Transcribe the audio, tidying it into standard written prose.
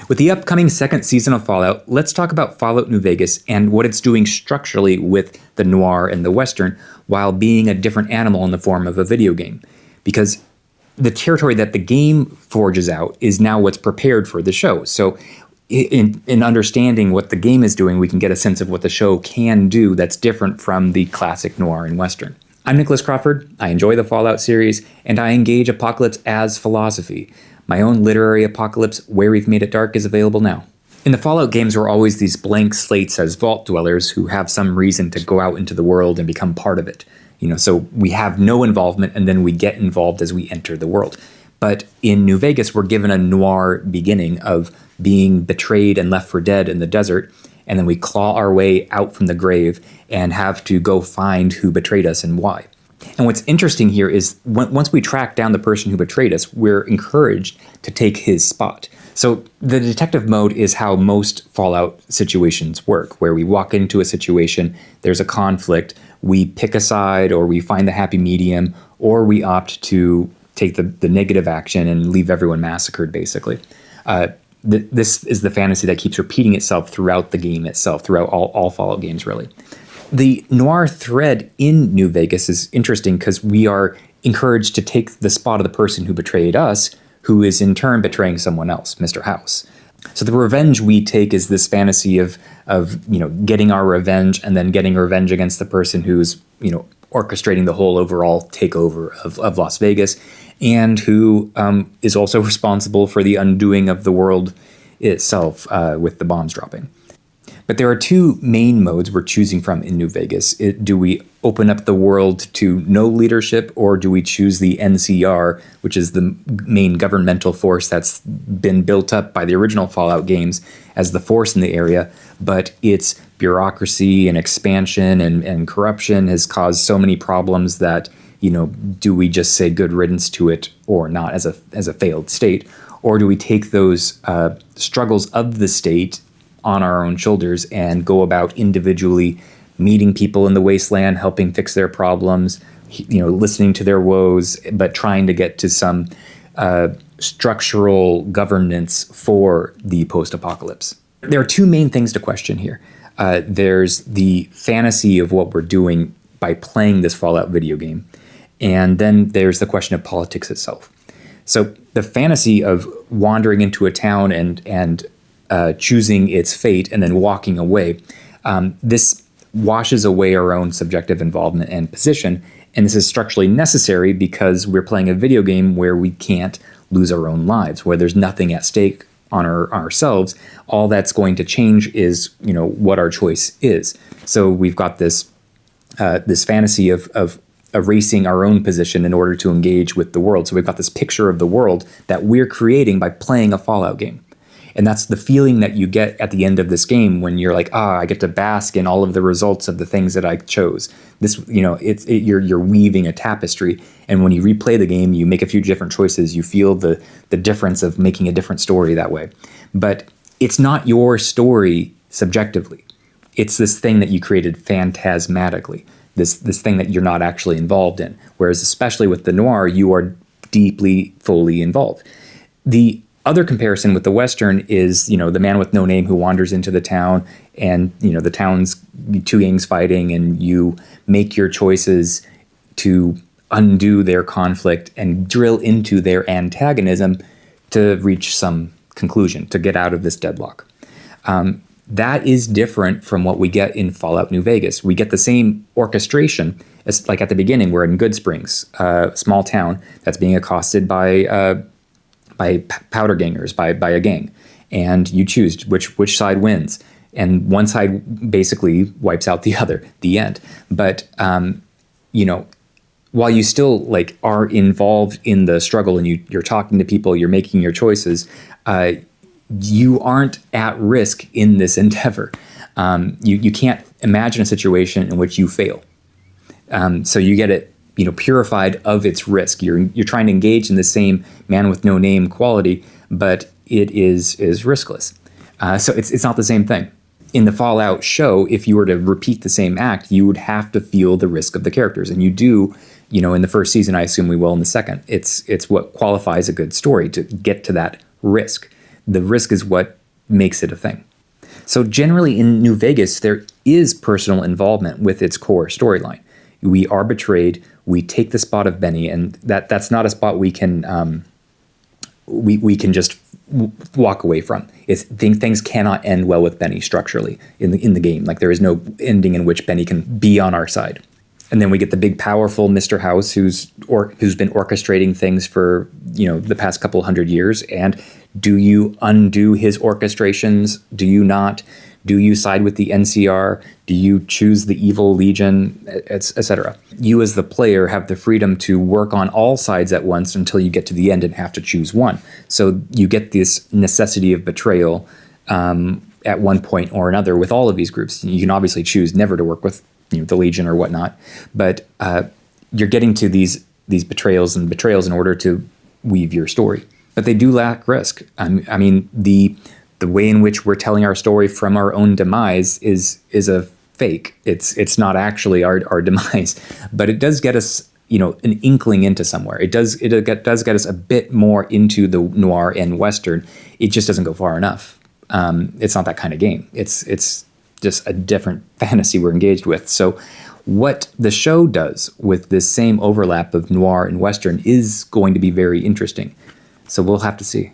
With the upcoming second season of Fallout, let's talk about Fallout New Vegas and what it's doing structurally with the Noir and the Western while being a different animal in the form of a video game. Because the territory that the game forges out is now what's prepared for the show. So in understanding what the game is doing, we can get a sense of what the show can do that's different from the classic Noir and Western. I'm Nicholas Crawford. I enjoy the Fallout series, and I engage apocalypse as philosophy. My own literary apocalypse, Where We've Made It Dark, is available now. In the Fallout games, there are always these blank slates as vault dwellers who have some reason to go out into the world and become part of it. So we have no involvement, and then we get involved as we enter the world. But in New Vegas, we're given a noir beginning of being betrayed and left for dead in the desert, and then we claw our way out from the grave and have to go find who betrayed us and why. And what's interesting here is once we track down the person who betrayed us, we're encouraged to take his spot. So the detective mode is how most Fallout situations work, where we walk into a situation, there's a conflict, we pick a side, or we find the happy medium, or we opt to take the negative action and leave everyone massacred, basically. This is the fantasy that keeps repeating itself throughout the game itself, throughout all Fallout games, really. The noir thread in New Vegas is interesting because we are encouraged to take the spot of the person who betrayed us, who is in turn betraying someone else, Mr. House. So the revenge we take is this fantasy of getting our revenge and then getting revenge against the person who's orchestrating the whole overall takeover of Las Vegas, and who is also responsible for the undoing of the world itself with the bombs dropping. But there are two main modes we're choosing from in New Vegas. Do we open up the world to no leadership, or do we choose the NCR, which is the main governmental force that's been built up by the original Fallout games as the force in the area, but its bureaucracy and expansion and corruption has caused so many problems that, do we just say good riddance to it or not as a failed state? Or do we take those struggles of the state on our own shoulders and go about individually meeting people in the wasteland, helping fix their problems, listening to their woes, but trying to get to some structural governance for the post-apocalypse? There are two main things to question here. There's the fantasy of what we're doing by playing this Fallout video game, and then there's the question of politics itself. So the fantasy of wandering into a town and choosing its fate and then walking away, this washes away our own subjective involvement and position, and this is structurally necessary because we're playing a video game where we can't lose our own lives, where there's nothing at stake on ourselves. All that's going to change is what our choice is. So we've got this fantasy of erasing our own position in order to engage with the world. So we've got this picture of the world that we're creating by playing a Fallout game. And that's the feeling that you get at the end of this game when you're like, I get to bask in all of the results of the things that I chose. This, you're weaving a tapestry. And when you replay the game, you make a few different choices. You feel the difference of making a different story that way. But it's not your story subjectively. It's this thing that you created phantasmatically, this thing that you're not actually involved in. Whereas especially with the noir, you are deeply, fully involved. The other comparison with the Western is, the man with no name who wanders into the town, and, the town's two gangs fighting, and you make your choices to undo their conflict and drill into their antagonism to reach some conclusion, to get out of this deadlock. That is different from what we get in Fallout New Vegas. We get the same orchestration as, like at the beginning, we're in Good Springs, a small town that's being accosted by powder gangers, by a gang, and you choose which side wins, and one side basically wipes out the other. The end. But while you still are involved in the struggle and you're talking to people, you're making your choices, you aren't at risk in this endeavor. You can't imagine a situation in which you fail. So you get it purified of its risk. You're trying to engage in the same man with no name quality, but it is riskless. So it's not the same thing. In the Fallout show, if you were to repeat the same act, you would have to feel the risk of the characters, and you do. In the first season, I assume we will in the second. It's what qualifies a good story, to get to that risk. the risk is what makes it a thing. So generally in New Vegas, there is personal involvement with its core storyline. We are betrayed. We take the spot of Benny, and that's not a spot we can we can just walk away from. Things cannot end well with Benny structurally in the game. Like, there is no ending in which Benny can be on our side. And then we get the big, powerful Mr. House, who's been orchestrating things for the past couple hundred years. And do you undo his orchestrations? Do you not? Do you side with the NCR? Do you choose the evil Legion, etc.? You as the player have the freedom to work on all sides at once until you get to the end and have to choose one. So you get this necessity of betrayal at one point or another with all of these groups. You can obviously choose never to work with the Legion or whatnot, but you're getting to these betrayals in order to weave your story. But they do lack risk. I mean, the way in which we're telling our story from our own demise is a fake. It's not actually our demise, but it does get us an inkling into somewhere. It does get us a bit more into the noir and western. It just doesn't go far enough. It's not that kind of game. It's just a different fantasy we're engaged with. So what the show does with this same overlap of noir and western is going to be very interesting. So we'll have to see.